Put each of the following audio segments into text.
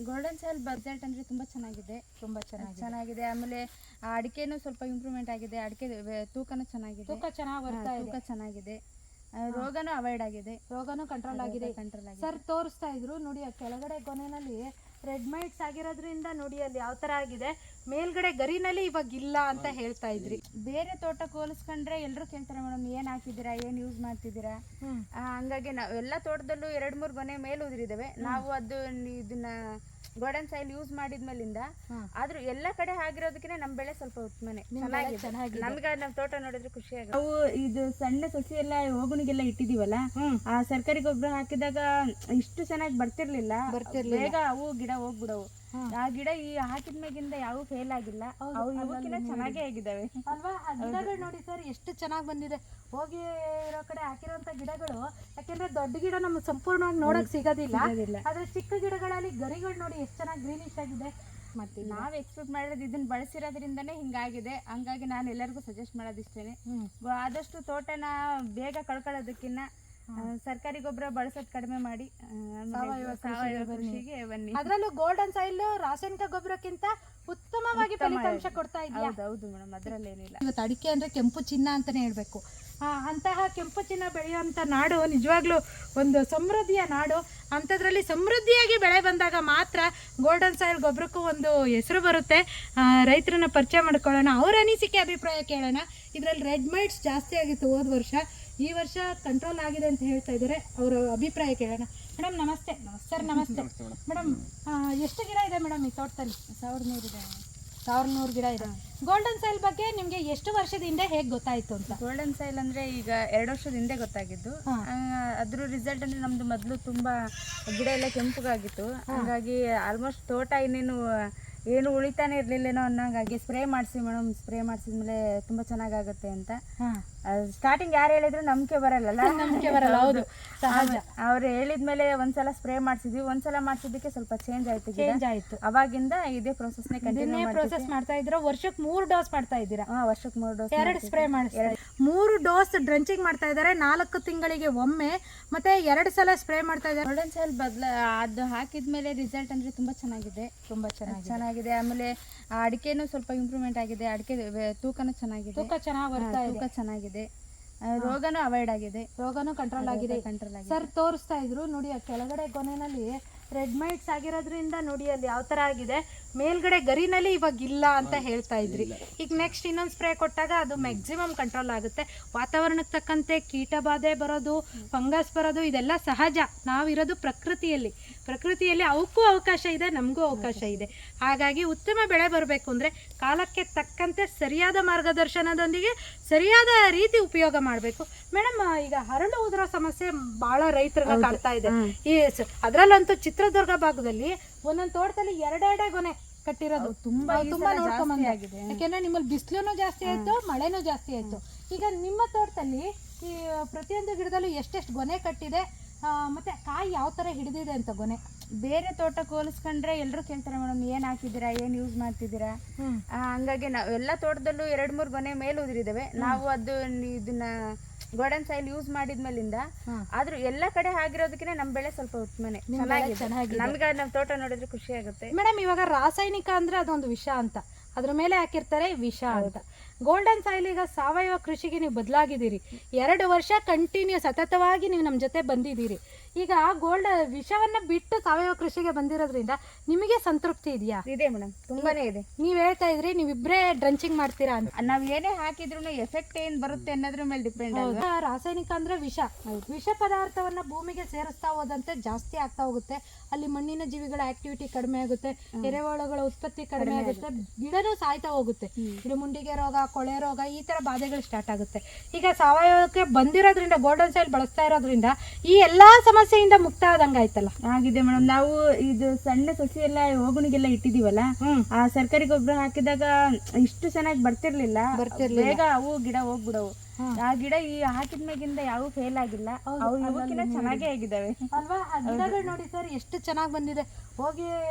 Golden soil result ಅಂದ್ರೆ ತುಂಬಾ ಚೆನ್ನಾಗಿದೆ. ಆಮೇಲೆ ಅಡಿಕೆನೂ ಸ್ವಲ್ಪ ಇಂಪ್ರೂವ್ಮೆಂಟ್ ಆಗಿದೆ. ಅಡಿಕೆ ತೂಕನೂ ಚೆನ್ನಾಗಿದೆ. ತೂಕ ಚೆನ್ನಾಗಿದೆ. ರೋಗನೂ ಅವಾಯ್ಡ್ ಆಗಿದೆ. ರೋಗನೂ ಕಂಟ್ರೋಲ್ ಆಗಿದೆ. ಸರ್ ತೋರಿಸ್ತಾ ಇದ್ರು ನೋಡಿ, ಆ ಕೆಳಗಡೆ ಗೊನೆನಲ್ಲಿ ರೆಡ್ ಮೈಟ್ಸ್ ಆಗಿರೋದ್ರಿಂದ ನೋಡಿ ಅಲ್ಲಿ ಯಾವ ತರ ಆಗಿದೆ. ಮೇಲ್ಗಡೆ ಗರಿನಲ್ಲಿ ಇವಾಗ ಇಲ್ಲ ಅಂತ ಹೇಳ್ತಾ ಇದ್ರಿ. ಬೇರೆ ತೋಟಕ್ಕೆ ಹೋಲಿಸ್ಕೊಂಡ್ರೆ ಎಲ್ಲರೂ ಕೇಳ್ತಾರೆ ಮೇಡಮ್, ಏನ್ ಹಾಕಿದ್ದೀರಾ, ಏನ್ ಯೂಸ್ ಮಾಡ್ತಿದ್ದೀರಾ. ಹಂಗಾಗಿ ನಾವು ಎಲ್ಲ ತೋಟದಲ್ಲೂ 2-3 ಗೊನೆ ಮೇಲೆ ಉದುರಿದಾವೆ. ನಾವು ಇದನ್ನ ಗೋಲ್ಡನ್ ಸಾಯಿಲ್ ಯೂಸ್ ಮಾಡಿದ್ಮೇಲಿಂದ ಆದ್ರೂ ಎಲ್ಲ ಕಡೆ ಆಗಿರೋದಕ್ಕೆ ನಮ್ ಬೆಳೆ ಸ್ವಲ್ಪ ಉತ್ತಮನೆ ಚೆನ್ನಾಗಿದೆ. ನಮ್ಗೆ ನಮ್ ತೋಟ ನೋಡಿದ್ರೆ ಖುಷಿ ಆಗುತ್ತೆ. ನಾವು ಇದು ಸಣ್ಣ ಸಸಿ ಎಲ್ಲ ಹೋಗುಣಿಗೆಲ್ಲ ಇಟ್ಟಿದೀವಲ್ಲ, ಆ ಸರ್ಕಾರಿ ಗೊಬ್ಬರ ಹಾಕಿದಾಗ ಇಷ್ಟು ಚೆನ್ನಾಗಿ ಬರ್ತಿರ್ಲಿಲ್ಲ. ಬೇಗ ಅವು ಗಿಡ ಹೋಗ್ಬಿಡವು. ಆ ಗಿಡ ಈ ಹಾಕಿದ್ಮೇಗಿಂದ ಯಾವ ಫೇಲ್ ಆಗಿಲ್ಲ. ಅವು ಇವಕ್ಕಿಂತ ಚೆನ್ನಾಗೇ ಆಗಿದ್ದಾವೆ ಅಲ್ವಾ. ಆ ಗಿಡಗಳು ನೋಡಿ ಸರ್ ಎಷ್ಟು ಚೆನ್ನಾಗಿ ಬಂದಿದೆ. ಹೋಗಿ ಇರೋ ಕಡೆ ಹಾಕಿರೋಂಥ ಗಿಡಗಳು, ಯಾಕೆಂದ್ರೆ ದೊಡ್ಡ ಗಿಡ ನಮ್ಗೆ ಸಂಪೂರ್ಣವಾಗಿ ನೋಡಕ್ ಸಿಗೋದಿಲ್ಲ. ಆದ್ರೆ ಚಿಕ್ಕ ಗಿಡಗಳಲ್ಲಿ ಗರಿಗಳು ನೋಡಿ ಎಷ್ಟು ಚೆನ್ನಾಗಿ ಗ್ರೀನಿಶ್ ಆಗಿದೆ. ಮತ್ತೆ ನಾವ್ ಎಕ್ಸ್ಪೆಕ್ಟ್ ಮಾಡಿರೋದು ಇದನ್ನ ಬಳಸಿರೋದ್ರಿಂದನೇ ಹಿಂಗಾಗಿದೆ. ಹಂಗಾಗಿ ನಾನು ಎಲ್ಲರಿಗೂ ಸಜೆಸ್ಟ್ ಮಾಡೋದಿಷ್ಟೇನೆ, ಆದಷ್ಟು ತೋಟನ ಬೇಗ ಕಳ್ಕೊಳ್ಳೋದಕ್ಕಿಂತ ಸರ್ಕಾರಿ ಗೊಬ್ಬರ ಬಳಸೋದು ಕಡಿಮೆ ಮಾಡಿ ಸಾವಯವ ಕೃಷಿಗೆ ಬನ್ನಿ. ಅದರಲ್ಲೂ ಗೋಲ್ಡನ್ ಸಾಯಿಲ್ ರಾಸಾಯನಿಕ ಗೊಬ್ಬರಕ್ಕಿಂತ ಉತ್ತಮವಾಗಿ ಫಲಿತಾಂಶ ಕೊಡ್ತಾ ಇದೆಯಾ? ಹೌದು ಮೇಡಮ್, ಅದರಲ್ಲೇನಿಲ್ಲ. ಇವತ್ತು ಅಡಿಕೆ ಅಂದ್ರೆ ಕೆಂಪು ಚಿನ್ನ ಅಂತಾನೆ ಹೇಳ್ಬೇಕು. ಅಂತಹ ಕೆಂಪು ಚಿನ್ನ ಬೆಳೆಯುವಂಥ ನಾಡು ನಿಜವಾಗ್ಲೂ ಒಂದು ಸಮೃದ್ಧಿಯ ನಾಡು. ಅಂಥದ್ರಲ್ಲಿ ಸಮೃದ್ಧಿಯಾಗಿ ಬೆಳೆ ಬಂದಾಗ ಮಾತ್ರ ಗೋಲ್ಡನ್ ಸಾಯಿಲ್ ಗೊಬ್ಬರಕ್ಕೂ ಒಂದು ಹೆಸರು ಬರುತ್ತೆ. ರೈತರನ್ನ ಪರಿಚಯ ಮಾಡ್ಕೊಳ್ಳೋಣ, ಅವ್ರ ಅನಿಸಿಕೆ ಅಭಿಪ್ರಾಯ ಕೇಳೋಣ. ಇದರಲ್ಲಿ ರೆಡ್ ಮೈಟ್ಸ್ ಜಾಸ್ತಿ ಆಗಿತ್ತು ಹೋದ ವರ್ಷ, ಈ ವರ್ಷ ಕಂಟ್ರೋಲ್ ಆಗಿದೆ ಅಂತ ಹೇಳ್ತಾ ಇದ್ದಾರೆ. ಅವರ ಅಭಿಪ್ರಾಯ ಕೇಳೋಣ. ಮೇಡಮ್ ನಮಸ್ತೆ. ಸರ್ ನಮಸ್ತೆ ಮೇಡಮ್. ಎಷ್ಟು ಗಿಡ ಇದೆ ಮೇಡಮ್ ಈ ತೋಟದಲ್ಲಿ? 1100 ಇದೆ. 1100 ಗಿಡ ಇದೆ. ಗೋಲ್ಡನ್ ಸಾಯಿಲ್ ಬಗ್ಗೆ ನಿಮ್ಗೆ ಎಷ್ಟು ವರ್ಷದಿಂದ ಹೇಗೆ ಗೊತ್ತಾಯ್ತು ಅಂತ? ಗೋಲ್ಡನ್ ಸಾಯಿಲ್ ಅಂದ್ರೆ ಈಗ 2 ವರ್ಷದ ಹಿಂದೆ ಗೊತ್ತಾಗಿದ್ದು. ಅದ್ರ ರಿಸಲ್ಟ್ ಅಂದ್ರೆ ನಮ್ದು ಮೊದಲು ತುಂಬಾ ಗಿಡ ಎಲ್ಲ ಕೆಂಪುಗಾಗಿತ್ತು. ಹಂಗಾಗಿ ಆಲ್ಮೋಸ್ಟ್ ತೋಟ ಇನ್ನೇನು ಏನು ಉಳಿತಾನೆ ಇರ್ಲಿಲ್ಲೇನೋ ಅನ್ನೋಂಗಾಗಿ ಸ್ಪ್ರೇ ಮಾಡಿಸಿ ಮೇಡಮ್. ಸ್ಪ್ರೇ ಮಾಡಿಸಿದ್ಮೇಲೆ ತುಂಬಾ ಚೆನ್ನಾಗಾಗುತ್ತೆ ಅಂತ. ಸ್ಟಾರ್ಟಿಂಗ್ ಯಾರು ಹೇಳಿದ್ರು ನಂಬಿಕೆ ಬರಲ್ಲ. ಹೌದು, ಅವ್ರು ಹೇಳಿದ್ಮೇಲೆ ಒಂದ್ಸಲ ಸ್ಪ್ರೇ ಮಾಡಿಸಿದ್ವಿ. ಒಂದ್ಸಲ ಮಾಡಿಸಿದ್ದಕ್ಕೆ ಸ್ವಲ್ಪ ಚೇಂಜ್ ಆಯ್ತು. ಅವಾಗಿಂದ ಇದೇ ಪ್ರೋಸೆಸ್ನೇ ಕಂಟಿನ್ಯೂ ಮಾಡ್ತಾ ಇದ್ರ. ವರ್ಷಕ್ಕೆ 3 ಡೋಸ್ ಮಾಡ್ತಾ ಇದ್ದೀರಾ? ವರ್ಷಕ್ಕೆ 3 ಡೋಸ್. 2 ಸ್ಪ್ರೇ ಮಾಡಿಸ್ತಾರೆ. 3 ಡೋಸ್ ಡ್ರಂಚಿಂಗ್ ಮಾಡ್ತಾ ಇದ್ದಾರೆ. 4 ತಿಂಗಳಿಗೆ ಒಮ್ಮೆ, ಮತ್ತೆ 2 ಸಲ ಸ್ಪ್ರೇ ಮಾಡ್ತಾ ಇದ್ದಾರೆ. ಗೋಲ್ಡನ್ ಸಾಯಿಲ್ ಅದು ಹಾಕಿದ್ಮೇಲೆ ರಿಸಲ್ಟ್ ಅಂದ್ರೆ ತುಂಬಾ ಚೆನ್ನಾಗಿದೆ. ಆಮೇಲೆ ಅಡಿಕೆನೂ ಸ್ವಲ್ಪ ಇಂಪ್ರೂವ್ಮೆಂಟ್ ಆಗಿದೆ. ಅಡಿಕೆ ತೂಕನೂ ಚೆನ್ನಾಗಿದೆ. ತೂಕ ಚೆನ್ನಾಗಿದೆ. ರೋಗನೂ ಅವಾಯ್ಡ್ ಆಗಿದೆ. ರೋಗನೂ ಕಂಟ್ರೋಲ್ ಆಗಿದೆ. ಸರ್ ತೋರಿಸ್ತಾ ಇದ್ರು ನೋಡಿ, ಆ ಕೆಳಗಡೆ ಗೊನೆನಲ್ಲಿ ರೆಡ್ ಮೈಟ್ಸ್ ಆಗಿರೋದ್ರಿಂದ ನೋಡಿ ಅಲ್ಲಿ ಯಾವ ತರ ಆಗಿದೆ. ಮೇಲ್ಗಡೆ ಗರಿನಲ್ಲಿ ಇವಾಗ ಇಲ್ಲ ಅಂತ ಹೇಳ್ತಾ ಇದ್ರಿ. ಈಗ ನೆಕ್ಸ್ಟ್ ಇನ್ನೊಂದು ಸ್ಪ್ರೇ ಕೊಟ್ಟಾಗ ಅದು ಮ್ಯಾಕ್ಸಿಮಮ್ ಕಂಟ್ರೋಲ್ ಆಗುತ್ತೆ. ವಾತಾವರಣಕ್ಕೆ ತಕ್ಕಂತೆ ಕೀಟ ಬಾಧೆ ಬರೋದು, ಫಂಗಸ್ ಬರೋದು ಇದೆಲ್ಲ ಸಹಜ. ನಾವಿರೋದು ಪ್ರಕೃತಿಯಲ್ಲಿ ಅವಕ್ಕೂ ಅವಕಾಶ ಇದೆ, ನಮಗೂ ಅವಕಾಶ ಇದೆ. ಹಾಗಾಗಿ ಉತ್ತಮ ಬೆಳೆ ಬರಬೇಕು ಅಂದರೆ ಕಾಲಕ್ಕೆ ತಕ್ಕಂತೆ ಸರಿಯಾದ ಮಾರ್ಗದರ್ಶನದೊಂದಿಗೆ ಸರಿಯಾದ ರೀತಿ ಉಪಯೋಗ ಮಾಡಬೇಕು. ಮೇಡಮ್, ಈಗ ಹರಳು ಉದುರೋ ಸಮಸ್ಯೆ ಬಹಳ ರೈತರಿಗೆ ಕಾಡ್ತಾ ಇದೆ. ಈ ಅದರಲ್ಲಂತೂ ಚಿತ್ರದುರ್ಗ ಭಾಗದಲ್ಲಿ ಒಂದೊಂದು ತೋಟದಲ್ಲಿ 2 ಗೊನೆ ಕಟ್ಟಿರೋದು ತುಂಬಾ ನೋಡ್ಕೊಂಡ್ ಆಗಿದೆ. ಯಾಕೆಂದ್ರೆ ನಿಮ್ಮಲ್ಲಿ ಬಿಸಿಲುನು ಜಾಸ್ತಿ ಆಯ್ತು, ಮಳೆನೂ ಜಾಸ್ತಿ ಆಯ್ತು. ಈಗ ನಿಮ್ಮ ತೋಟದಲ್ಲಿ ಈ ಪ್ರತಿಯೊಂದು ಗಿಡದಲ್ಲೂ ಎಷ್ಟೆಷ್ಟು ಗೊನೆ ಕಟ್ಟಿದೆ, ಮತ್ತೆ ಕಾಯಿ ಯಾವ ತರ ಹಿಡಿದಿದೆ ಅಂತ ಗೊನೆ? ಬೇರೆ ತೋಟಕ್ಕೆ ಹೋಲಿಸ್ಕೊಂಡ್ರೆ ಎಲ್ಲರೂ ಕೇಳ್ತಾರೆ ಮೇಡಮ್, ಏನ್ ಹಾಕಿದ್ದೀರಾ, ಏನ್ ಯೂಸ್ ಮಾಡ್ತಿದ್ದೀರಾ. ಹಂಗಾಗಿ ನಾವು ಎಲ್ಲ ತೋಟದಲ್ಲೂ 2-3 ಗೊನೆ ಮೇಲೆ ಉದುರಿದಾವೆ. ನಾವು ಇದನ್ನ ಗೋಲ್ಡನ್ ಸಾಯಿಲ್ ಯೂಸ್ ಮಾಡಿದ್ಮೇಲಿಂದ ಆದ್ರೂ ಎಲ್ಲ ಕಡೆ ಆಗಿರೋದಕ್ಕೆ ನಮ್ ಬೆಳೆ ಸ್ವಲ್ಪ ಉತ್ತಮನೆ ಚೆನ್ನಾಗಿದೆ. ನಮ್ಗೆ ನಮ್ ತೋಟ ನೋಡಿದ್ರೆ ಖುಷಿ ಆಗುತ್ತೆ. ಮೇಡಮ್, ಇವಾಗ ರಾಸಾಯನಿಕ ಅಂದ್ರೆ ಅದೊಂದು ವಿಷ ಅಂತ, ಅದ್ರ ಮೇಲೆ ಹಾಕಿರ್ತಾರೆ ವಿಷ ಅಂತ. ಗೋಲ್ಡನ್ ಸಾಯಿಲ್ ಈಗ ಸಾವಯವ ಕೃಷಿಗೆ ನೀವು ಬದಲಾಗಿದ್ದೀರಿ. 2 ವರ್ಷ ಕಂಟಿನ್ಯೂ ಸತತವಾಗಿ ನೀವು ನಮ್ಮ ಜೊತೆ ಬಂದಿದ್ದೀರಿ. ಈಗ ವಿಷವನ್ನ ಬಿಟ್ಟು ಸಾವಯವ ಕೃಷಿಗೆ ಬಂದಿರೋದ್ರಿಂದ ನಿಮಗೆ ಸಂತೃಪ್ತಿ ಇದೆಯಾ? ಇದೆ ಮೇಡಮ್, ತುಂಬಾನೇ ಇದೆ. ನೀವ್ ಹೇಳ್ತಾ ಇದ್ರಿ ನೀವಿಬ್ರೇ ಡ್ರಂಚಿಂಗ್ ಮಾಡ್ತೀರಾ ಅಂತ. ನಾವ್ ಏನೇ ಹಾಕಿದ್ರು ಎಫೆಕ್ಟ್ ಏನ್ ಬರುತ್ತೆ ಅನ್ನೋದ್ರ ಮೇಲೆ ಡಿಪೆಂಡ್. ರಾಸಾಯನಿಕ ಅಂದ್ರೆ ವಿಷ ಪದಾರ್ಥವನ್ನ ಭೂಮಿಗೆ ಸೇರಿಸ್ತಾ ಹೋದಂತೆ ಜಾಸ್ತಿ ಆಗ್ತಾ ಹೋಗುತ್ತೆ. ಅಲ್ಲಿ ಮಣ್ಣಿನ ಜೀವಿಗಳ ಆಕ್ಟಿವಿಟಿ ಕಡಿಮೆ ಆಗುತ್ತೆ, ಎರೆಹುಳುಗಳ ಉತ್ಪತ್ತಿ ಕಡಿಮೆ ಆಗುತ್ತೆ, ಗಿಡನೂ ಸಾಯ್ತಾ ಹೋಗುತ್ತೆ. ಗಿಡಮುಂಡಿಗೆ ರೋಗ, ಕೊಳೆ ರೋಗ, ಈ ತರ ಬಾಧೆಗಳು ಸ್ಟಾರ್ಟ್ ಆಗುತ್ತೆ. ಈಗ ಸಾವಯವಕ್ಕೆ ಬಂದಿರೋದ್ರಿಂದ, ಗೋಲ್ಡನ್ ಸಾಯಿಲ್ ಬಳಸ್ತಾ ಇರೋದ್ರಿಂದ ಈ ಎಲ್ಲಾ ಸಮಸ್ಯೆಯಿಂದ ಮುಕ್ತ ಆದಂಗ ಆಯ್ತಲ್ಲ? ಆಗಿದೆ ಮೇಡಮ್. ನಾವು ಇದು ಸಣ್ಣ ಸಸಿ ಎಲ್ಲ ಹೋಗುಣಿಗೆಲ್ಲ ಇಟ್ಟಿದೀವಲ್ಲ, ಆ ಸರ್ಕಾರಿ ಗೊಬ್ಬರ ಹಾಕಿದಾಗ ಇಷ್ಟು ಚೆನ್ನಾಗಿ ಬರ್ತಿರ್ಲಿಲ್ಲ. ಬೇಗ ಅವು ಗಿಡ ಹೋಗ್ಬಿಡವು. ಆ ಗಿಡ ಈ ಹಾಕಿದ್ಮೇಗಿಂದ ಯಾವ ಫೇಲ್ ಆಗಿಲ್ಲ. ಅವು ಇವಕ್ಕಿಂತ ಚೆನ್ನಾಗೇ ಆಗಿದ್ದಾವೆ ಅಲ್ವಾ. ಆ ಗಿಡಗಳು ನೋಡಿ ಸರ್ ಎಷ್ಟು ಚೆನ್ನಾಗಿ ಬಂದಿದೆ. ಹೋಗಿ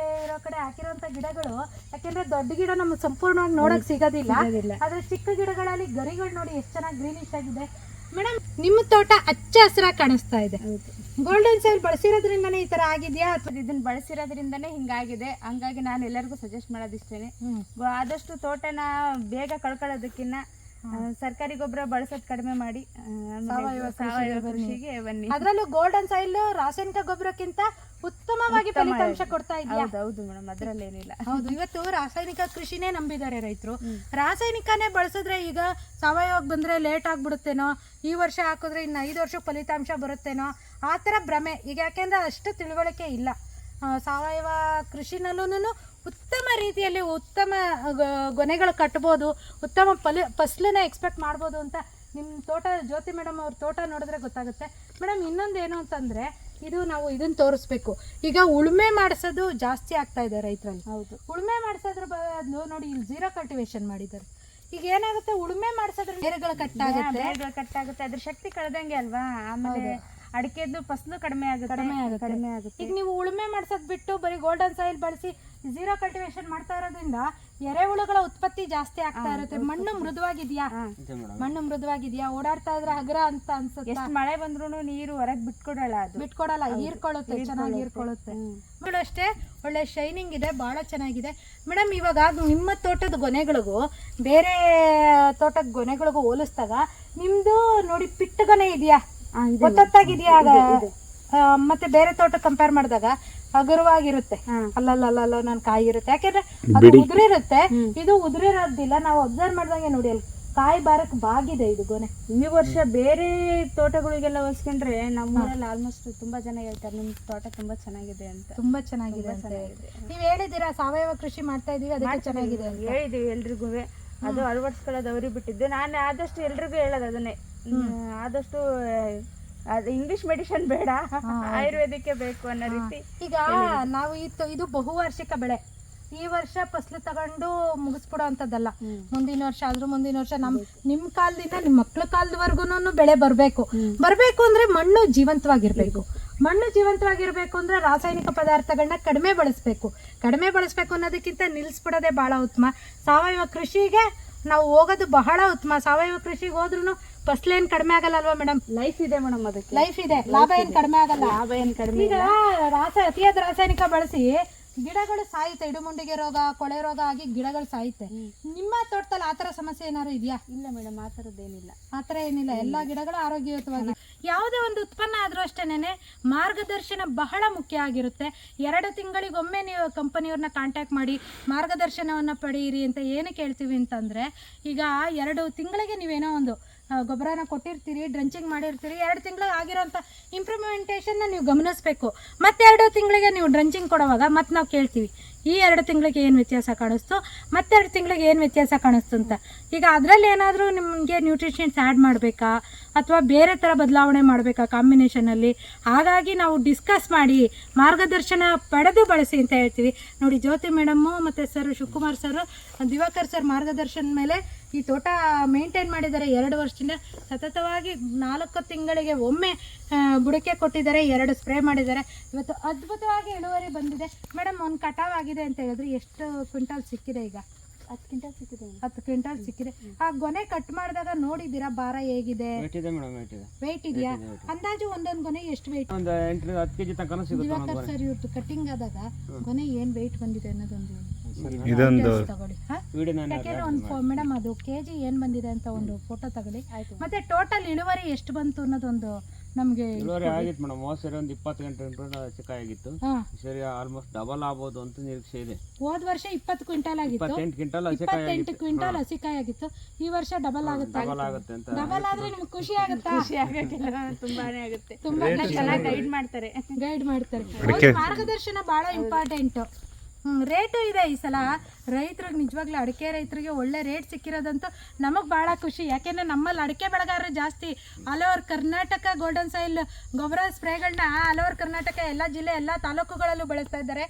ಇರೋ ಕಡೆ ಹಾಕಿರೋಂಥ ಗಿಡಗಳು, ಯಾಕೆಂದ್ರೆ ದೊಡ್ಡ ಗಿಡ ನಮ್ಗೆ ಸಂಪೂರ್ಣವಾಗಿ ನೋಡಕ್ ಸಿಗೋದಿಲ್ಲ. ಆದ್ರೆ ಚಿಕ್ಕ ಗಿಡಗಳಲ್ಲಿ ಗರಿಗಳು ನೋಡಿ ಎಷ್ಟು ಚೆನ್ನಾಗಿ ಗ್ರೀನಿಶ್ ಆಗಿದೆ. ಮೇಡಮ್ ನಿಮ್ಮ ತೋಟ ಹಚ್ಚ ಹಸಿರಾಗಿ ಕಾಣಿಸ್ತಾ ಇದೆ. ಗೋಲ್ಡನ್ ಸಾಯಿಲ್ ಬಳಸಿರೋದ್ರಿಂದನೇ ಈ ತರ ಆಗಿದೆಯಾ ಅಥವಾ ಇದನ್ನ ಬಳಸಿರೋದ್ರಿಂದನೇ ಹಿಂಗಾಗಿದೆ. ಹಂಗಾಗಿ ನಾನು ಎಲ್ಲರಿಗೂ ಸಜೆಸ್ಟ್ ಮಾಡೋದಿಷ್ಟೇನೆ, ಆದಷ್ಟು ತೋಟನ ಬೇಗ ಕಳ್ಕೊಳ್ಳೋದಕ್ಕಿಂತ ಸರ್ಕಾರಿ ಗೊಬ್ಬರ ಬಳಸೋದು ಕಡಿಮೆ ಮಾಡಿ ಸಾವಯವ ಕೃಷಿಗೆ ಬನ್ನಿ. ಅದರಲ್ಲೂ ಗೋಲ್ಡನ್ ಸಾಯಿಲ್ ರಾಸಾಯನಿಕ ಗೊಬ್ಬರಕ್ಕಿಂತ ಉತ್ತಮವಾಗಿ ಫಲಿತಾಂಶ ಕೊಡ್ತಾ ಇದೆಯಾ? ಹೌದು ಮೇಡಮ್, ಅದರಲ್ಲೇನಿಲ್ಲ. ಹೌದು, ಇವತ್ತು ರಾಸಾಯನಿಕ ಕೃಷಿನೇ ನಂಬಿದ್ದಾರೆ ರೈತರು. ರಾಸಾಯನಿಕನೇ ಬಳಸಿದ್ರೆ ಈಗ ಸಾವಯವಕ್ಕೆ ಬಂದ್ರೆ ಲೇಟ್ ಆಗ್ಬಿಡುತ್ತೇನೋ, ಈ ವರ್ಷ ಹಾಕಿದ್ರೆ ಇನ್ನು 5 ವರ್ಷಕ್ಕೆ ಫಲಿತಾಂಶ ಬರುತ್ತೇನೋ ಆ ಥರ ಭ್ರಮೆ ಈಗ. ಯಾಕೆಂದ್ರೆ ಅಷ್ಟು ತಿಳುವಳಿಕೆ ಇಲ್ಲ. ಸಾವಯವ ಕೃಷಿನಲ್ಲೂ ಉತ್ತಮ ರೀತಿಯಲ್ಲಿ ಉತ್ತಮ ಗೊನೆಗಳು ಕಟ್ಬೋದು, ಉತ್ತಮ ಫಸಲನ್ನ ಎಕ್ಸ್ಪೆಕ್ಟ್ ಮಾಡ್ಬೋದು ಅಂತ ನಿಮ್ಮ ತೋಟ ಜ್ಯೋತಿ ಮೇಡಮ್ ಅವ್ರ ತೋಟ ನೋಡಿದ್ರೆ ಗೊತ್ತಾಗುತ್ತೆ. ಮೇಡಮ್ ಇನ್ನೊಂದು ಏನು ಅಂತಂದರೆ, ಇದು ನಾವು ಇದನ್ನು ತೋರಿಸ್ಬೇಕು. ಈಗ ಉಳುಮೆ ಮಾಡಿಸೋದು ಜಾಸ್ತಿ ಆಗ್ತಾ ಇದೆ ರೈತರಲ್ಲಿ. ಹೌದು, ಉಳುಮೆ ಮಾಡಿಸೋದ್ರ ಬದಲು ನೋಡಿ ಇಲ್ಲಿ 0 ಕಲ್ಟಿವೇಶನ್ ಮಾಡಿದ್ದಾರೆ. ಈಗ ಏನಾಗುತ್ತೆ, ಉಳುಮೆ ಮಾಡಿಸೋದ್ರ ಬೇರುಗಳು ಕಟ್ಟಾಗುತ್ತೆ, ಅದ್ರ ಶಕ್ತಿ ಕಳೆದಂಗೆ ಅಲ್ವಾ. ಆಮೇಲೆ ಅಡಿಕೆದು ಫಸಲು ಕಡಿಮೆ ಆಗುತ್ತೆ. ಈಗ ನೀವು ಉಳುಮೆ ಮಾಡ್ಸೋದ್ ಬಿಟ್ಟು ಬರೀ ಗೋಲ್ಡನ್ ಸಾಯಿಲ್ ಬಳಸಿ 0 ಕಲ್ಟಿವೇಶನ್ ಮಾಡ್ತಾ ಇರೋದ್ರಿಂದ ಎರೆಹುಳುಗಳ ಉತ್ಪತ್ತಿ ಜಾಸ್ತಿ ಆಗ್ತಾ ಇರುತ್ತೆ. ಮಣ್ಣು ಮೃದುವಾಗಿದ್ಯಾ ಓಡಾಡ್ತಾ ಇದ್ರೆ ಹಗರ ಅಂತ ಅನ್ಸುತ್ತೆ. ಎಷ್ಟು ಮಳೆ ಬಂದ್ರು ನೀರು ಹೊರಗೆ ಬಿಟ್ಕೊಡಲ್ಲ, ಹೀರ್ಕೊಳ್ಳುತ್ತೆ, ಚೆನ್ನಾಗಿ ಹೀರ್ಕೊಳ್ಳುತ್ತೆ. ಅಷ್ಟೇ ಒಳ್ಳೆ ಶೈನಿಂಗ್ ಇದೆ, ಬಹಳ ಚೆನ್ನಾಗಿದೆ. ಮೇಡಮ್ ಇವಾಗ ನಿಮ್ಮ ತೋಟದ ಗೊನೆಗಳಿಗೂ ಬೇರೆ ತೋಟದ ಗೊನೆಗಳಿಗೂ ಹೋಲಿಸಿದಾಗ ನಿಮ್ದು ನೋಡಿ ಪಿಟ್ಟು ಗೊನೆ ಇದೆಯಾ, ಗೊತ್ತಾಗಿದೆಯಾ? ಮತ್ತೆ ಬೇರೆ ತೋಟ ಕಂಪೇರ್ ಮಾಡಿದಾಗ ಹಗುರವಾಗಿರುತ್ತೆ. ಅಲ್ಲಲ್ಲ ನಾನು ಕಾಯಿ ಇರುತ್ತೆ, ಯಾಕೆಂದ್ರೆ ಅದು ಉದುರಿರುತ್ತೆ, ಇದು ಉದುರಿರೋದಿಲ್ಲ. ನಾವು ಅಬ್ಸರ್ವ್ ಮಾಡಿದಂಗೆ ನೋಡಿ ಅಲ್ಲಿ ಕಾಯಿ ಬಾರಕ್ ಬಾಗಿದೆ ಇದು ಗೊನೆ. ಈ ವರ್ಷ ಬೇರೆ ತೋಟಗಳಿಗೆಲ್ಲ ಹೋಲಿಸ್ಕೊಂಡ್ರೆ ನಮ್ಮೂರಲ್ಲಿ ಆಲ್ಮೋಸ್ಟ್ ತುಂಬಾ ಜನ ಹೇಳ್ತಾರೆ ನಿಮ್ ತೋಟ ತುಂಬಾ ಚೆನ್ನಾಗಿದೆ ಅಂತ. ತುಂಬಾ ಚೆನ್ನಾಗಿದೆ ಅಂತ ನೀವ್ ಹೇಳಿದೀರಾ. ಸಾವಯವ ಕೃಷಿ ಮಾಡ್ತಾ ಇದೀವಿ, ಅದಕ್ಕೆ ಚೆನ್ನಾಗಿದೆ ಹೇಳಿದೀವಿ ಎಲ್ರಿಗೂ. ಅದು ಅಳವಡಿಸ್ಕೊಳ್ಳೋದು ಅವ್ರಿಗೆ ಬಿಟ್ಟಿದ್ದು. ನಾನು ಆದಷ್ಟು ಎಲ್ರಿಗೂ ಹೇಳೋದು ಅದನ್ನೇ, ಆದಷ್ಟು ಇಂಗ್ಲಿಷ್ ಮೆಡಿಸಿನ್ ಬೇಡ, ಆಯುರ್ವೇದಿಕ್ಕೆ ಬೇಕು ಅನ್ನೋ ರೀತಿ. ಈಗ ನಾವು ಇದು ಬಹುವಾರ್ಷಿಕ ಬೆಳೆ. ಈ ವರ್ಷ ಫಸಲು ತಗೊಂಡು ಮುಗಿಸ್ಬಿಡೋ ಅಂತದ್ದಲ್ಲ. ಮುಂದಿನ ವರ್ಷ ಆದ್ರೂ ಮುಂದಿನ ವರ್ಷ ನಿಮ್ ಕಾಲದಿಂದ ನಿಮ್ಮ ಮಕ್ಳ ಕಾಲದವರೆಗೂ ಬೆಳೆ ಬರ್ಬೇಕು ಅಂದ್ರೆ ಮಣ್ಣು ಜೀವಂತವಾಗಿರ್ಬೇಕು. ಮಣ್ಣು ಜೀವಂತವಾಗಿರ್ಬೇಕು ಅಂದ್ರೆ ರಾಸಾಯನಿಕ ಪದಾರ್ಥಗಳನ್ನ ಕಡಿಮೆ ಬಳಸ್ಬೇಕು ಅನ್ನೋದಕ್ಕಿಂತ ನಿಲ್ಲಿಸ್ಬಿಡೋದೇ ಬಹಳ ಉತ್ತಮ. ಸಾವಯವ ಕೃಷಿಗೆ ನಾವು ಹೋಗೋದು ಬಹಳ ಉತ್ತಮ. ಸಾವಯವ ಕೃಷಿಗೆ ಹೋದ್ರೂ ಫಸಲೇನು ಕಡಿಮೆ ಆಗಲ್ಲ ಅಲ್ವಾ ಮೇಡಮ್? ಲೈಫ್ ಇದೆ ಮೇಡಮ್, ಅದಕ್ಕೆ ಲೈಫ್ ಇದೆ, ಲಾಭ ಏನು ಕಡಿಮೆ ಆಗಲ್ಲ. ಈಗ ಅತಿಯಾದ ರಾಸಾಯನಿಕ ಬಳಸಿ ಗಿಡಗಳು ಸಾಯುತ್ತೆ. ಇಡುಮುಂಡಿಗೆ ರೋಗ, ಕೊಳೆ ರೋಗ ಆಗಿ ಗಿಡಗಳು ಸಾಯುತ್ತೆ. ನಿಮ್ಮ ತೋಟದಲ್ಲಿ ಆತರ ಸಮಸ್ಯೆ ಏನಾದ್ರು ಇದೆಯಾ? ಇಲ್ಲ ಮೇಡಮ್, ಆ ಥರದ್ದೇನಿಲ್ಲ. ಎಲ್ಲಾ ಗಿಡಗಳು ಆರೋಗ್ಯಯುತವಾಗಿ. ಯಾವುದೇ ಒಂದು ಉತ್ಪನ್ನ ಆದ್ರೂ ಅಷ್ಟೇನೆ ಮಾರ್ಗದರ್ಶನ ಬಹಳ ಮುಖ್ಯ ಆಗಿರುತ್ತೆ. 2 ತಿಂಗಳಿಗೊಮ್ಮೆ ನೀವು ಕಂಪನಿಯವ್ರನ್ನ ಕಾಂಟ್ಯಾಕ್ಟ್ ಮಾಡಿ ಮಾರ್ಗದರ್ಶನವನ್ನ ಪಡೆಯಿರಿ ಅಂತ ಏನಕ್ಕೆ ಹೇಳ್ತೀವಿ ಅಂತಂದ್ರೆ, ಈಗ 2 ತಿಂಗಳಿಗೆ ನೀವೇನೋ ಒಂದು ಗೊಬ್ಬರನ ಕೊಟ್ಟಿರ್ತೀರಿ, ಡ್ರಂಚಿಂಗ್ ಮಾಡಿರ್ತೀರಿ, 2 ತಿಂಗಳಿಗೆ ಆಗಿರೋಂಥ ಇಂಪ್ರೂವ್ಮೆಂಟೇಷನ್ನ ನೀವು ಗಮನಿಸಬೇಕು. ಮತ್ತೆ 2 ತಿಂಗಳಿಗೆ ನೀವು ಡ್ರಂಚಿಂಗ್ ಕೊಡುವಾಗ ಮತ್ತೆ ನಾವು ಕೇಳ್ತೀವಿ, ಈ 2 ತಿಂಗಳಿಗೆ ಏನು ವ್ಯತ್ಯಾಸ ಕಾಣಿಸ್ತು, ಮತ್ತೆ 2 ತಿಂಗಳಿಗೆ ಏನು ವ್ಯತ್ಯಾಸ ಕಾಣಿಸ್ತು ಅಂತ. ಈಗ ಅದರಲ್ಲಿ ಏನಾದರೂ ನಿಮಗೆ ನ್ಯೂಟ್ರಿಷನ್ಸ್ ಆ್ಯಡ್ ಮಾಡಬೇಕಾ ಅಥವಾ ಬೇರೆ ಥರ ಬದಲಾವಣೆ ಮಾಡಬೇಕಾ ಕಾಂಬಿನೇಷನಲ್ಲಿ, ಹಾಗಾಗಿ ನಾವು ಡಿಸ್ಕಸ್ ಮಾಡಿ ಮಾರ್ಗದರ್ಶನ ಪಡೆದು ಬಳಸಿ ಅಂತ ಹೇಳ್ತೀವಿ. ನೋಡಿ ಜ್ಯೋತಿ ಮೇಡಮ್ಮು ಮತ್ತು sir Shivakumar sir, Diwakar sir ಮಾರ್ಗದರ್ಶನ ಮೇಲೆ ಈ ತೋಟ ಮೇಂಟೈನ್ ಮಾಡಿದ್ದಾರೆ. 2 ವರ್ಷದಿಂದ ಸತತವಾಗಿ 4 ತಿಂಗಳಿಗೆ ಒಮ್ಮೆ ಬುಡಕೆ ಕೊಟ್ಟಿದ್ದಾರೆ, 2 ಸ್ಪ್ರೇ ಮಾಡಿದ್ದಾರೆ. ಇವತ್ತು ಅದ್ಭುತವಾಗಿ ಇಳುವರಿ ಬಂದಿದೆ. ಮೇಡಮ್ ಒಂದು ಕಟಾವ್ ಆಗಿದೆ ಅಂತ ಹೇಳಿದ್ರೆ ಎಷ್ಟು ಕ್ವಿಂಟಾಲ್ ಸಿಕ್ಕಿದೆ? ಈಗ 10 ಕ್ವಿಂಟಾಲ್ ಸಿಕ್ಕಿದೆ. 10 ಕ್ವಿಂಟಾಲ್ ಸಿಕ್ಕಿದೆ. ಆ ಗೊನೆ ಕಟ್ ಮಾಡಿದಾಗ ನೋಡಿದ್ದೀರಾ ಭಾರ ಹೇಗಿದೆ? ವೆಯ್ಟ್ ಇದೆಯಾ? ಅಂದಾಜು ಒಂದೊಂದು ಗೊನೆ ಎಷ್ಟು ವೆಯ್ಟ್? 10 kg ತನಕ ಸಿಗುತ್ತೆ. ದಿವಾಕರ್ ಸರ್ ಇವ್ರದ್ದು ಕಟಿಂಗ್ ಆದಾಗ ಗೊನೆ ಏನು ವೆಯ್ಟ್ ಬಂದಿದೆ ಅನ್ನೋದೊಂದು ತಗೊಳ್ಳಿ. ಯಾಕೆಂದ್ರೆ ಒಂದು ಮೇಡಮ್ ಅದು ಕೆಜಿ ಏನು ಬಂದಿದೆ ಅಂತ ಒಂದು ಫೋಟೋ ತಗೊಳ್ಳಿ. ಮತ್ತೆ ಟೋಟಲ್ ಇಳುವರಿ ಎಷ್ಟು ಬಂತು ಅನ್ನೋದೊಂದು ನಮಗೆ ಇಳುವರಿ ಆಗಿತ್ತು ಮೇಡಮ್. ಸರಿ ಒಂದು 20 ಗಂಟೆ ಚಿಕಾಯಿ ಆಗಿತ್ತು. ಸರಿ ಆಲ್ಮೋಸ್ಟ್ ಡಬಲ್ ಆಗ್ಬೋದು ಅಂತ ನಿರೀಕ್ಷೆ ಇದೆ. ಹೋದ ವರ್ಷ 20 ಕ್ವಿಂಟಾಲ್ ಆಗಿತ್ತು, 28 ಕ್ವಿಂಟಾಲ್ ಹಸಿಕಾಯಿ ಆಗಿತ್ತು. ಈ ವರ್ಷ ಡಬಲ್ ಆಗುತ್ತೆ ಅಂತ. ಡಬಲ್ ಆದ್ರೆ ನಿಮ್ಗೆ ಖುಷಿ ಆಗುತ್ತಾ? ಖುಷಿ ಆಗಕ್ಕಿಲ್ಲ, ತುಂಬಾನೇ ಆಗುತ್ತೆ. ತುಂಬಾ ಚೆನ್ನಾಗಿ ಗೈಡ್ ಮಾಡ್ತಾರೆ. ಮಾರ್ಗದರ್ಶನ ಬಹಳ ಇಂಪಾರ್ಟೆಂಟ್. ರೇಟು ಇದೆ ಈ ಸಲ ರೈತರಿಗೆ. ನಿಜವಾಗ್ಲೂ ಅಡಿಕೆ ರೈತರಿಗೆ ಒಳ್ಳೆ ರೇಟ್ ಸಿಕ್ಕಿರೋದಂತೂ ನಮಗೆ ಭಾಳ ಖುಷಿ. ಯಾಕೆಂದರೆ ನಮ್ಮಲ್ಲಿ ಅಡಿಕೆ ಬೆಳೆಗಾರರು ಜಾಸ್ತಿ. All over Karnataka golden soil ಗೊಬ್ಬರ ಸ್ಪ್ರೇಗಳನ್ನ ಆಲ್ ಓವರ್ ಕರ್ನಾಟಕ ಎಲ್ಲ ಜಿಲ್ಲೆ ಎಲ್ಲ ತಾಲೂಕುಗಳಲ್ಲೂ ಬೆಳೆಸ್ತಾ ಇದ್ದಾರೆ.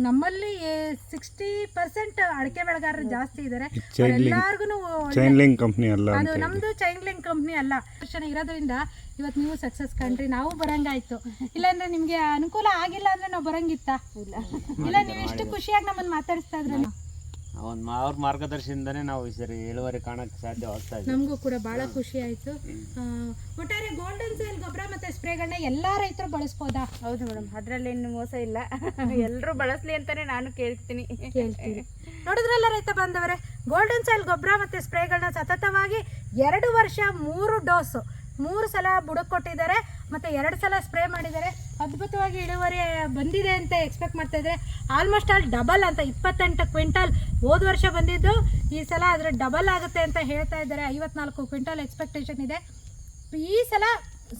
ನಮ್ಮಲ್ಲಿ 60% ಅಡಿಕೆ ಬೆಳೆಗಾರರು ಜಾಸ್ತಿ ಇದ್ದಾರೆ. ಎಲ್ಲಾರ್ಗು ಅದು ನಮ್ಮದು ಚೈನ್ಲಿಂಗ್ ಕಂಪ್ನಿ ಅಲ್ಲ. ಇರೋದ್ರಿಂದ ಇವತ್ತು ನೀವು ಸಕ್ಸಸ್ ಕಂಡ್ರಿ, ನಾವು ಬರಂಗಾಯ್ತು. ಇಲ್ಲಾಂದ್ರೆ ನಿಮ್ಗೆ ಅನುಕೂಲ ಆಗಿಲ್ಲ ಅಂದ್ರೆ ನಾವು ಬರಂಗಿತ್ತ? ಇಲ್ಲ, ನೀವು ಇಷ್ಟು ಖುಷಿಯಾಗಿ ನಮ್ಮನ್ನು ಮಾತಾಡಿಸ್ತಾ ಇದ್ರಲ್ಲ. ಅವ್ರ ಮಾರ್ಗದರ್ಶನದಿಂದನೇ ನಾವು ಈ ಸರಿ ಇಳುವರಿ ಕಾಣಕ್ಕೆ ಸಾಧ್ಯವಾಗ್ತಾ ಇದೆ. ನಮಗೂ ಕೂಡ ಬಹಳ ಖುಷಿ ಆಯ್ತು. ಒಟ್ಟಾರೆ ಗೋಲ್ಡನ್ ಸಾಯಿಲ್ ಗೊಬ್ಬರ ಮತ್ತೆ ಸ್ಪ್ರೇಗಳನ್ನ ಎಲ್ಲಾ ರೈತರು ಬಳಸ್ಬೋದಾ? ಹೌದು ಮೇಡಮ್, ಅದ್ರಲ್ಲೇನು ಮೋಸ ಇಲ್ಲ. ಎಲ್ಲರೂ ಬಳಸ್ಲಿ ಅಂತಾನೆ ನಾನು ಕೇಳ್ತೀನಿ. ನೋಡಿದ್ರಲ್ಲ ರೈತ ಬಾಂಧವರೇ, ಗೋಲ್ಡನ್ ಸಾಯಿಲ್ ಗೊಬ್ಬರ ಮತ್ತೆ ಸ್ಪ್ರೇಗಳನ್ನ ಸತತವಾಗಿ 2 ವರ್ಷ 3 ಡೋಸ್ 3 ಸಲ ಬುಡಕ್ಕೆ ಕೊಟ್ಟಿದ್ದಾರೆ ಮತ್ತು 2 ಸಲ ಸ್ಪ್ರೇ ಮಾಡಿದ್ದಾರೆ. ಅದ್ಭುತವಾಗಿ ಇಳುವರಿ ಬಂದಿದೆ ಅಂತ ಎಕ್ಸ್ಪೆಕ್ಟ್ ಮಾಡ್ತಾ ಇದ್ದಾರೆ. ಆಲ್ಮೋಸ್ಟ್ ಆಲ್ ಡಬಲ್ ಅಂತ 28 ಕ್ವಿಂಟಲ್ ಹೋದ ವರ್ಷ ಬಂದಿದ್ದು ಈ ಸಲ ಅದರ ಡಬಲ್ ಆಗುತ್ತೆ ಅಂತ ಹೇಳ್ತಾ ಇದ್ದಾರೆ. 54 ಕ್ವಿಂಟಲ್ ಎಕ್ಸ್ಪೆಕ್ಟೇಷನ್ ಇದೆ. ಈ ಸಲ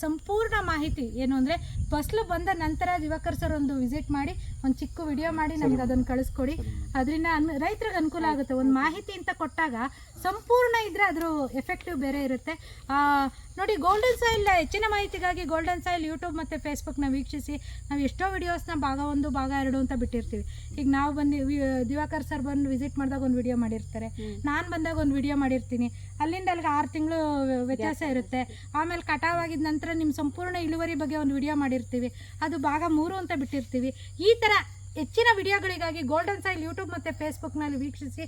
ಸಂಪೂರ್ಣ ಮಾಹಿತಿ ಏನು ಅಂದರೆ ಫಸಲು ಬಂದ ನಂತರ ದಿವಾಕರ್ ಸರ್ ಒಂದು ವಿಸಿಟ್ ಮಾಡಿ ಒಂದು ಚಿಕ್ಕ ವಿಡಿಯೋ ಮಾಡಿ ನಮ್ಗೆ ಅದನ್ನು ಕಳಿಸ್ಕೊಡಿ. ಅದರಿಂದ ರೈತರಿಗೆ ಅನುಕೂಲ ಆಗುತ್ತೆ. ಒಂದು ಮಾಹಿತಿ ಅಂತ ಕೊಟ್ಟಾಗ ಸಂಪೂರ್ಣ ಇದ್ದರೆ ಅದ್ರ ಎಫೆಕ್ಟಿವ್ ಬೇರೆ ಇರುತ್ತೆ. ನೋಡಿ, ಗೋಲ್ಡನ್ ಸಾಯಿಲ್ ಹೆಚ್ಚಿನ ಮಾಹಿತಿಗಾಗಿ ಗೋಲ್ಡನ್ ಸಾಯಿಲ್ ಯೂಟ್ಯೂಬ್ ಮತ್ತು ಫೇಸ್ಬುಕ್ನ ವೀಕ್ಷಿಸಿ. ನಾವು ಎಷ್ಟೋ ವಿಡಿಯೋಸ್ನ ಭಾಗ 1 ಭಾಗ 2 ಅಂತ ಬಿಟ್ಟಿರ್ತೀವಿ. ಈಗ ನಾವು ಬಂದು ದಿವಾಕರ್ ಸರ್ ಬಂದು ವಿಸಿಟ್ ಮಾಡಿದಾಗ ಒಂದು ವಿಡಿಯೋ ಮಾಡಿರ್ತಾರೆ, ನಾನು ಬಂದಾಗ ಒಂದು ವಿಡಿಯೋ ಮಾಡಿರ್ತೀನಿ. ಅಲ್ಲಿಂದ ಅಲ್ಲಿಗೆ 6 ತಿಂಗಳು ವ್ಯತ್ಯಾಸ ಇರುತ್ತೆ. ಆಮೇಲೆ ಕಟಾವಾಗಿದ್ದ ನಂತರ ನಿಮ್ಮ ಸಂಪೂರ್ಣ ಇಳುವರಿ ಬಗ್ಗೆ ಒಂದು ವಿಡಿಯೋ ಮಾಡಿರ್ತೀವಿ, ಅದು ಭಾಗ 3 ಅಂತ ಬಿಟ್ಟಿರ್ತೀವಿ. ಈ ಥರ ಹೆಚ್ಚಿನ ವಿಡಿಯೋಗಳಿಗಾಗಿ ಗೋಲ್ಡನ್ ಸಾಯಿಲ್ ಯೂಟ್ಯೂಬ್ ಮತ್ತು ಫೇಸ್ಬುಕ್ನಲ್ಲಿ ವೀಕ್ಷಿಸಿ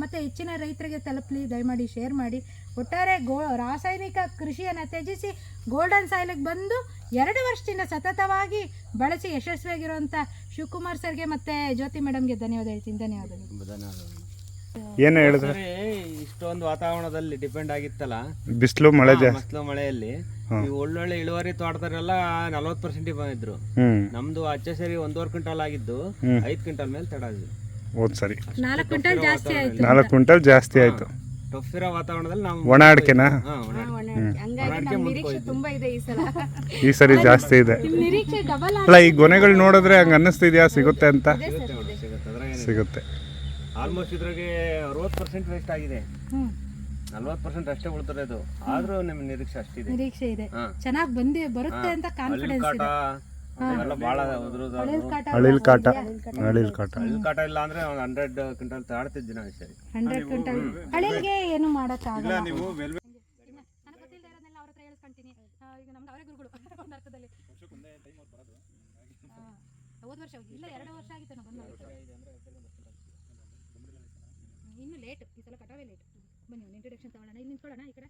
ಮತ್ತು ಹೆಚ್ಚಿನ ರೈತರಿಗೆ ತಲುಪಲಿ. ದಯಮಾಡಿ ಶೇರ್ ಮಾಡಿ. ಒಟ್ಟಾರೆ ರಾಸಾಯನಿಕ ಕೃಷಿಯನ್ನು ತ್ಯಜಿಸಿ ಗೋಲ್ಡನ್ ಸಾಯಿಲಿಗೆ ಬಂದು 2 ವರ್ಷದಿಂದ ಸತತವಾಗಿ ಬಳಸಿ ಯಶಸ್ವಿಯಾಗಿರುವಂಥ ಶಿವಕುಮಾರ್ ಸರ್ಗೆ ಮತ್ತು ಜ್ಯೋತಿ ಮೇಡಮ್ಗೆ ಧನ್ಯವಾದ ಹೇಳ್ತೀನಿ. ಧನ್ಯವಾದಗಳು. ಏನು ಹೇಳಿದ್ರೆ ಇಷ್ಟೊಂದು ವಾತಾವರಣದಲ್ಲಿ ಡಿಪೆಂಡ್ ಆಗಿತ್ತಲ್ಲ, ಬಿಸಿಲು ಮಳೆ ಮಳೆಯಲ್ಲಿ ಈ ಒಳ್ಳೊಳ್ಳೆ ಇಳುವರಿ ತೋಟದವರೆಲ್ಲ 40% ಬಂದಿದ್ರು. ನಮ್ದು ಅಚ್ಚ ಸೇರಿ 1.5 ಕ್ವಿಂಟಲ್ ಆಗಿದ್ದು 5 ಕ್ವಿಂಟಲ್ ಮೇಲೆ ತಡಾದ್ವಿ. ಹೋದ್ ಸರಿ 4 ಕ್ವಿಂಟಲ್ ಜಾಸ್ತಿ ಆಯ್ತು. 4 ಕ್ವಿಂಟಲ್ ಜಾಸ್ತಿ ಆಯ್ತು. ಟಫಿರೋ ವಾತಾವರಣದಲ್ಲಿ ನಾವು ಒಣ ಅಡಿಕೆನಾ ಹಂಗಾಗಿ ನಮ್ಮ ನಿರೀಕ್ಷೆ ತುಂಬಾ ಇದೆ ಈ ಸಲ. ಈ ಸರಿ ಜಾಸ್ತಿ ಇದೆ. ನಿರೀಕ್ಷೆ ಡಬಲ್ ಅಲ್ಲ, ಈ ಗೊನೆಗಳು ನೋಡಿದ್ರೆ ಹಂಗ ಅನ್ನಿಸ್ತಿದ್ಯಾ ಸಿಗುತ್ತೆ ಅಂತ? ಸಿಗುತ್ತೆ. ಆಲ್ಮೋಸ್ಟ್ ಇದ್ರಾಗೆ 60% ವೇಸ್ಟ್ ಆಗಿದೆ. 40% ಅಷ್ಟೇ ಉಳ್ತಿರೋದು. ಆದ್ರೂ ನಿಮ್ಮ ನಿರೀಕ್ಷೆ ಅಷ್ಟಿದೆ. ನಿರೀಕ್ಷೆ ಇದೆ, ಚೆನ್ನಾಗಿ ಬರುತ್ತೆ ಅಂತ ಕಾನ್ಫಿಡೆನ್ಸ್ ಇದೆ. ಅಳಿಲ್ ಕಾಟ ಇಲ್ಲ ಅಂದ್ರೆ 100 ಕ್ವಿಂಟಲ್ ತಾಡ್ತಿದ್ವಿ ನಾವು. ಸರಿ, 100 ಕ್ವಿಂಟಲ್ ಅಳಿಲ್ಗೆ ಏನು ಮಾಡೋಕ್ಕಾಗಲ್ಲ. ಇನ್ನು ಲೇಟ್, ಈ ಸಲ ಕಟಾವೇ ಲೇಟ್. ಬನ್ನಿ ಒಂದು ಇಂಟ್ರೊಡಕ್ಷನ್ ತಗೊಳ್ಳೋಣ. ಇಲ್ಲಿ ನಿಂತ್ಕೊಳ್ಳೋಣ, ಈ ಕಡೆ